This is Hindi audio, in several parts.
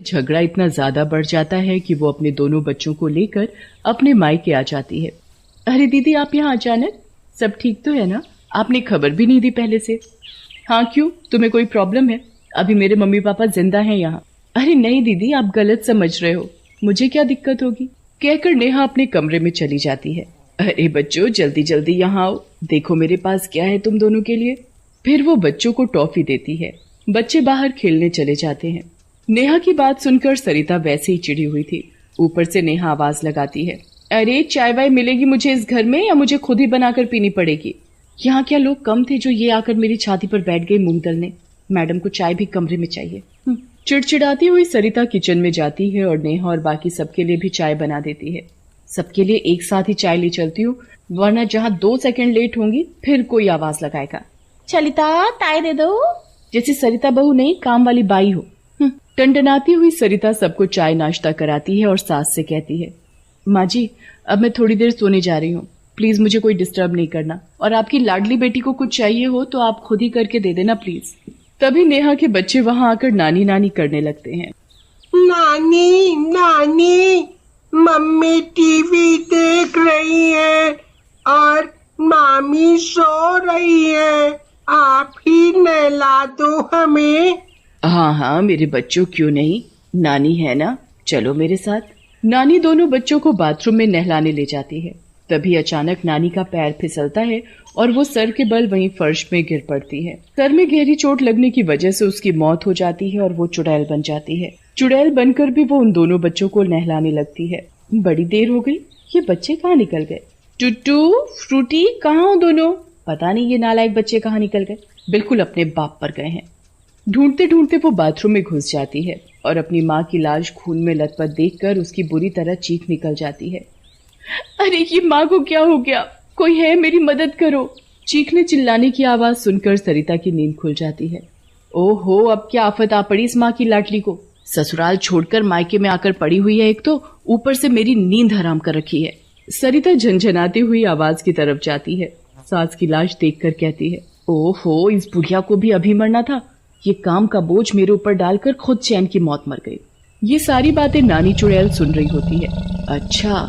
झगड़ा इतना ज्यादा बढ़ जाता है कि वो अपने दोनों बच्चों को लेकर अपने मायके आ जाती है। अरे दीदी, आप यहाँ अचानक? सब ठीक तो है ना? आपने खबर भी नहीं दी पहले से। हाँ क्यों, तुम्हें कोई प्रॉब्लम है? अभी मेरे मम्मी पापा जिंदा हैं यहाँ। अरे नहीं दीदी, आप गलत समझ रहे हो, मुझे क्या दिक्कत होगी, कहकर नेहा अपने कमरे में चली जाती है। अरे बच्चों, जल्दी जल्दी यहाँ आओ, देखो मेरे पास क्या है तुम दोनों के लिए। फिर वो बच्चों को टॉफी देती है। बच्चे बाहर खेलने चले जाते हैं। नेहा की बात सुनकर सरिता वैसे ही चिढ़ी हुई थी। ऊपर से नेहा आवाज लगाती है, अरे चाय वाय मिलेगी मुझे इस घर में या मुझे खुद ही बनाकर पीनी पड़ेगी? यहाँ क्या लोग कम थे जो ये आकर मेरी छाती पर बैठ गए मूंग दलने? मैडम को चाय भी कमरे में चाहिए। चिड़चिड़ाती हुई सरिता किचन में जाती है और नेहा और बाकी सबके लिए भी चाय बना देती है। सबके लिए एक साथ ही चाय ले चलती हूँ, वरना जहाँ 2 सेकंड लेट होंगी फिर कोई आवाज लगाएगा, चलिता चाय दे दो, जैसे सरिता बहू नहीं काम वाली बाई हो। टनटनाती हुई सरिता सबको चाय नाश्ता कराती है और सास से कहती है, माँ जी अब मैं थोड़ी देर सोने जा रही हूँ, प्लीज मुझे कोई डिस्टर्ब नहीं करना, और आपकी लाडली बेटी को कुछ चाहिए हो तो आप खुद ही करके दे देना प्लीज। तभी नेहा के बच्चे वहाँ आकर नानी नानी करने लगते हैं। नानी नानी, मम्मी टीवी देख रही है और मामी सो रही है, आप ही नहला दो हमें। हाँ हाँ मेरे बच्चों, क्यों नहीं, नानी है ना, चलो मेरे साथ। नानी दोनों बच्चों को बाथरूम में नहलाने ले जाती है। तभी अचानक नानी का पैर फिसलता है और वो सर के बल वहीं फर्श में गिर पड़ती है। सर में गहरी चोट लगने की वजह से उसकी मौत हो जाती है और वो चुड़ैल बन जाती है। चुड़ैल बनकर भी वो उन दोनों बच्चों को नहलाने लगती है। बड़ी देर हो गई, ये बच्चे कहाँ निकल गए? टुट्टू, फ्रूटी, कहाँ हो दोनों? पता नहीं ये नालायक बच्चे कहाँ निकल गए, बिल्कुल अपने बाप पर गए हैं। ढूंढते ढूंढते वो बाथरूम में घुस जाती है और अपनी माँ की लाश खून में लथपथ देखकर उसकी बुरी तरह चीख निकल जाती है। अरे ये माँ को क्या हो गया, कोई है, मेरी मदद करो। चीखने चिल्लाने की आवाज सुनकर सरिता की नींद खुल जाती है। ओहो, अब क्या आफत आ पड़ी इस माँ की लाडली को, ससुराल छोड़कर मायके में आकर पड़ी हुई है, एक तो ऊपर से मेरी नींद हराम कर रखी है। सरिता झंझनाती हुई आवाज की तरफ जाती है। सास की लाश देखकर कहती है, ओहो, इस बुढ़िया को भी अभी मरना था, ये काम का बोझ मेरे ऊपर डालकर खुद चैन की मौत मर गई। ये सारी बातें नानी चुड़ैल सुन रही होती है। अच्छा,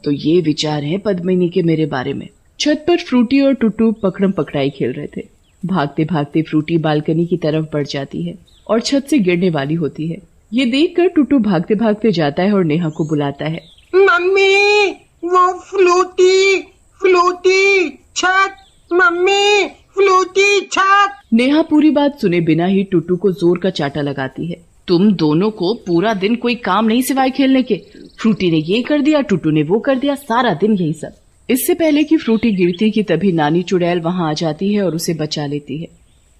तो ये विचार है पद्मिनी के मेरे बारे में। छत पर फ्रूटी और टुट्टू पकड़म पकड़ाई खेल रहे थे। भागते भागते फ्रूटी बालकनी की तरफ बढ़ जाती है और छत से गिरने वाली होती है। ये देखकर टुट्टू भागते भागते जाता है और नेहा को बुलाता है, मम्मी वो फ्लूटी फ्लूटी छत, मम्मी फ्लूटी छत। नेहा पूरी बात सुने बिना ही टुट्टू को जोर का चाटा लगाती है। तुम दोनों को पूरा दिन कोई काम नहीं सिवाय खेलने के, फ्रूटी ने ये कर दिया, टुट्टू ने वो कर दिया, सारा दिन यही सब। इससे पहले कि फ्रूटी गिरती कि तभी नानी चुड़ैल वहाँ आ जाती है और उसे बचा लेती है।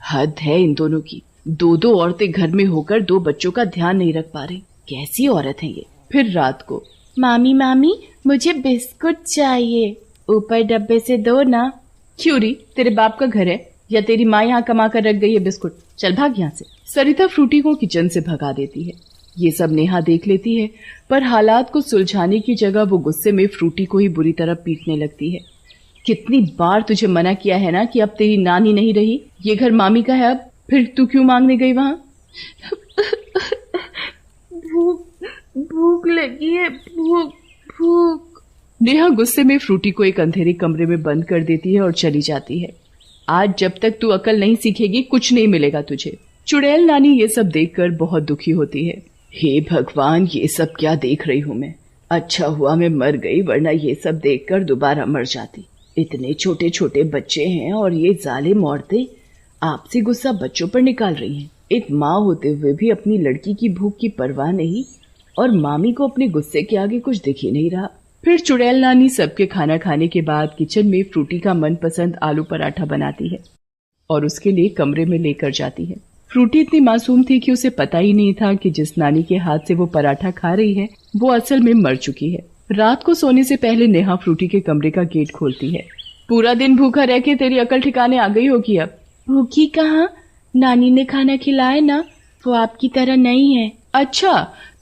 हद है इन दोनों की, 2 औरतें घर में होकर 2 बच्चों का ध्यान नहीं रख पा रही, कैसी औरत है ये। फिर रात को, मामी मामी मुझे बिस्कुट चाहिए, ऊपर डब्बे से दो ना। क्यों री, तेरे बाप का घर है या तेरी माँ यहाँ कमा कर रख गई है बिस्कुट, चल भाग यहाँ से। सरिता फ्रूटी को किचन से भगा देती है। ये सब नेहा देख लेती है, पर हालात को सुलझाने की जगह वो गुस्से में फ्रूटी को ही बुरी तरह पीटने लगती है। कितनी बार तुझे मना किया है ना कि अब तेरी नानी नहीं रही, ये घर मामी का है, अब फिर तू क्यों मांगने गई वहाँ? भूख लगी है, भूख। नेहा गुस्से में फ्रूटी को एक अंधेरे कमरे में बंद कर देती है और चली जाती है। आज जब तक तू अकल नहीं सीखेगी कुछ नहीं मिलेगा तुझे। चुड़ैल नानी ये सब देखकर बहुत दुखी होती है। हे भगवान, ये सब क्या देख रही हूँ मैं, अच्छा हुआ मैं मर गई, वरना ये सब देखकर दोबारा मर जाती। इतने छोटे छोटे बच्चे हैं और ये जालिम औरतें आपसी गुस्सा बच्चों पर निकाल रही हैं। एक माँ होते हुए भी अपनी लड़की की भूख की परवाह नहीं, और मामी को अपने गुस्से के आगे कुछ दिख ही नहीं रहा। फिर चुड़ैल नानी सबके खाना खाने के बाद किचन में फ्रूटी का मनपसंद आलू पराठा बनाती है और उसके लिए कमरे में लेकर जाती है। फ्रूटी इतनी मासूम थी कि उसे पता ही नहीं था कि जिस नानी के हाथ से वो पराठा खा रही है वो असल में मर चुकी है। रात को सोने से पहले नेहा फ्रूटी के कमरे का गेट खोलती है। पूरा दिन भूखा रह के तेरी अकल ठिकाने आ गई होगी अब। भूखी कहाँ, नानी ने खाना खिलाया ना, वो आपकी तरह नहीं है। अच्छा,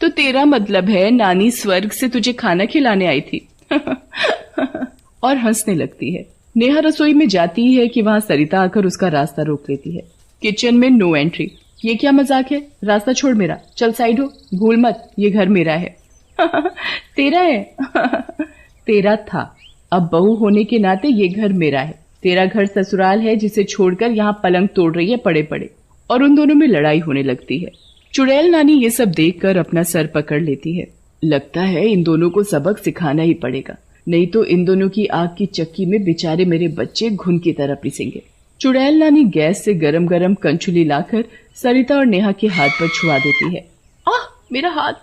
तो तेरा मतलब है नानी स्वर्ग से तुझे खाना खिलाने आई थी। और हंसने लगती है। नेहा रसोई में जाती है कि वहाँ सरिता आकर उसका रास्ता रोक लेती है। किचन में नो एंट्री। ये क्या मजाक है? रास्ता छोड़ मेरा, चल साइड हो, भूल मत ये घर मेरा है। तेरा है? तेरा था, अब बहू होने के नाते ये घर मेरा है। तेरा घर ससुराल है जिसे छोड़कर यहाँ पलंग तोड़ रही है पड़े पड़े। और उन दोनों में लड़ाई होने लगती है। चुड़ैल नानी ये सब देखकर अपना सर पकड़ लेती है। लगता है इन दोनों को सबक सिखाना ही पड़ेगा, नहीं तो इन दोनों की आग की चक्की में बेचारे मेरे बच्चे घुन की तरह पिसेंगे। चुड़ैल नानी गैस से गरम गरम कंचुली लाकर सरिता और नेहा के हाथ पर छुआ देती है। आह, मेरा हाथ,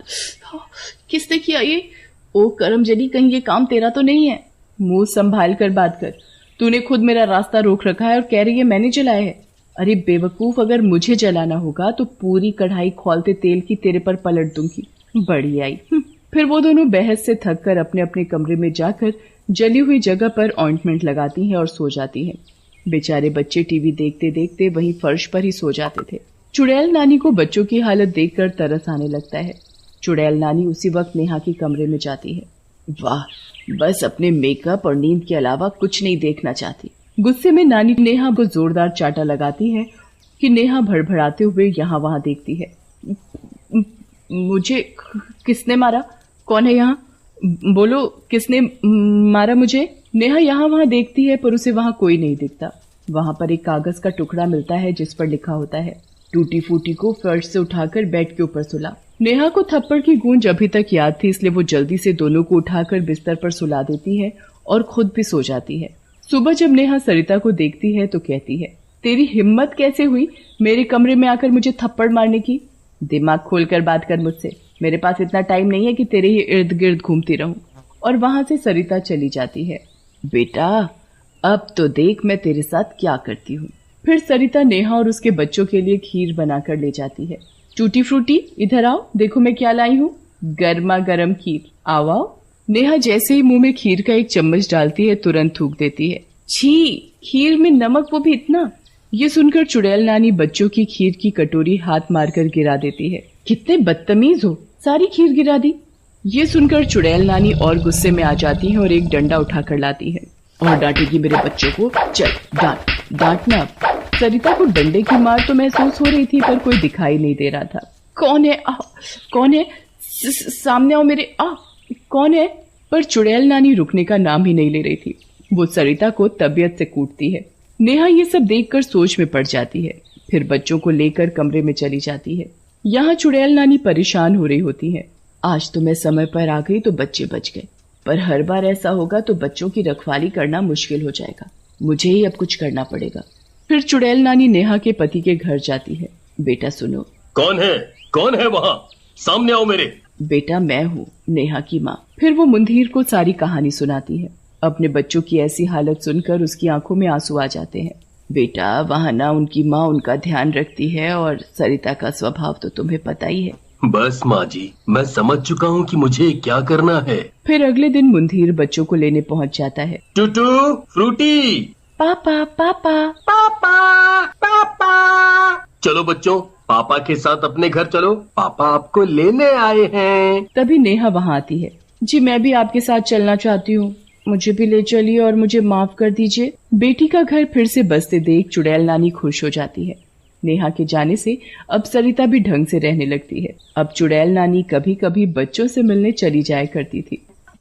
किसने किया ये? ओ करमजनी, कहीं ये काम तेरा तो नहीं है? मुंह संभाल कर बात कर, तूने खुद मेरा रास्ता रोक रखा है और कह रही है मैंने जलाया है। अरे बेवकूफ, अगर मुझे जलाना होगा तो पूरी कढ़ाई खौलते तेल की तेरे पर पलट दूंगी। बड़ी आई। फिर वो दोनों बहस से थककर अपने अपने कमरे में जाकर जली हुई जगह पर ऑइंटमेंट लगाती हैं और सो जाती हैं। बेचारे बच्चे टीवी देखते देखते वहीं फर्श पर ही सो जाते थे। चुड़ैल नानी को बच्चों की हालत देखकर तरस आने लगता है। चुड़ैल नानी उसी वक्त नेहा के कमरे में जाती है। वाह, बस अपने मेकअप और नींद के अलावा कुछ नहीं देखना चाहती। गुस्से में नानी नेहा को जोरदार चाटा लगाती है कि नेहा भड़भड़ाते हुए यहाँ वहां देखती है। मुझे किसने मारा? कौन है यहाँ? बोलो, किसने मारा मुझे? नेहा यहाँ वहां देखती है पर उसे वहां कोई नहीं दिखता। वहां पर एक कागज का टुकड़ा मिलता है जिस पर लिखा होता है, टूटी फूटी को फर्श से उठाकर बेड के ऊपर सुला। नेहा को थप्पड़ की गूंज अभी तक याद थी, इसलिए वो जल्दी से दोनों को उठाकर बिस्तर पर सुला देती है और खुद भी सो जाती है। सुबह जब नेहा सरिता को देखती है तो कहती है, तेरी हिम्मत कैसे हुई मेरे कमरे में आकर मुझे थप्पड़ मारने की? दिमाग खोलकर बात कर मुझसे, मेरे पास इतना टाइम नहीं है कि तेरे ही इर्द गिर्द घूमती रहूं। और वहां से सरिता चली जाती है। बेटा, अब तो देख मैं तेरे साथ क्या करती हूँ। फिर सरिता नेहा और उसके बच्चों के लिए खीर बनाकर ले जाती है। टूटी फ्रूटी, इधर आओ, देखो मैं क्या लाई हूँ, गर्मा गर्म खीर, आओ आओ। नेहा जैसे ही मुंह में खीर का एक चम्मच डालती है तुरंत थूक देती है। छी, खीर में नमक, वो भी इतना। ये सुनकर चुड़ैल नानी बच्चों की खीर की कटोरी हाथ मारकर गिरा देती है। कितने बदतमीज हो, सारी खीर गिरा दी। ये सुनकर चुड़ैल नानी और गुस्से में आ जाती है और एक डंडा उठाकर लाती है और डांटेगी मेरे बच्चों को। चल डांट, डांटना। सरिता को डंडे की मार तो महसूस हो रही थी पर कोई दिखाई नहीं दे रहा था। कौन है? कौन है? सामने आओ मेरे। कौन है? पर चुड़ैल नानी रुकने का नाम ही नहीं ले रही थी। वो सरिता को तबीयत से कूटती है। नेहा ये सब देखकर सोच में पड़ जाती है। फिर बच्चों को लेकर कमरे में चली जाती है। यहाँ चुड़ैल नानी परेशान हो रही होती है। आज तो मैं समय पर आ गई तो बच्चे बच गए, पर हर बार ऐसा होगा तो बच्चों की रखवाली करना मुश्किल हो जाएगा। मुझे ही अब कुछ करना पड़ेगा। फिर चुड़ैल नानी नेहा के पति के घर जाती है। बेटा सुनो। कौन है? कौन है वहाँ? सामने आओ मेरे। बेटा मैं हूँ, नेहा की माँ। फिर वो मुंधीर को सारी कहानी सुनाती है। अपने बच्चों की ऐसी हालत सुनकर उसकी आंखों में आंसू आ जाते हैं। बेटा वहाँ ना उनकी माँ उनका ध्यान रखती है और सरिता का स्वभाव तो तुम्हें पता ही है। बस माँ जी, मैं समझ चुका हूँ कि मुझे क्या करना है। फिर अगले दिन मुंधीर बच्चों को लेने पहुँच जाता है। टूटू फ्रूटी। पापा पापा पापा पापा। चलो बच्चों, पापा के साथ अपने घर चलो, पापा आपको लेने आए हैं। तभी नेहा वहाँ आती है। जी मैं भी आपके साथ चलना चाहती हूँ, मुझे भी ले चलिए और मुझे माफ कर दीजिए। बेटी का घर फिर से बसते देख चुड़ैल नानी खुश हो जाती है। नेहा के जाने से अब सरिता भी ढंग से रहने लगती है। अब चुड़ैल नानी कभी कभी बच्चों से मिलने चली जाया करती थी।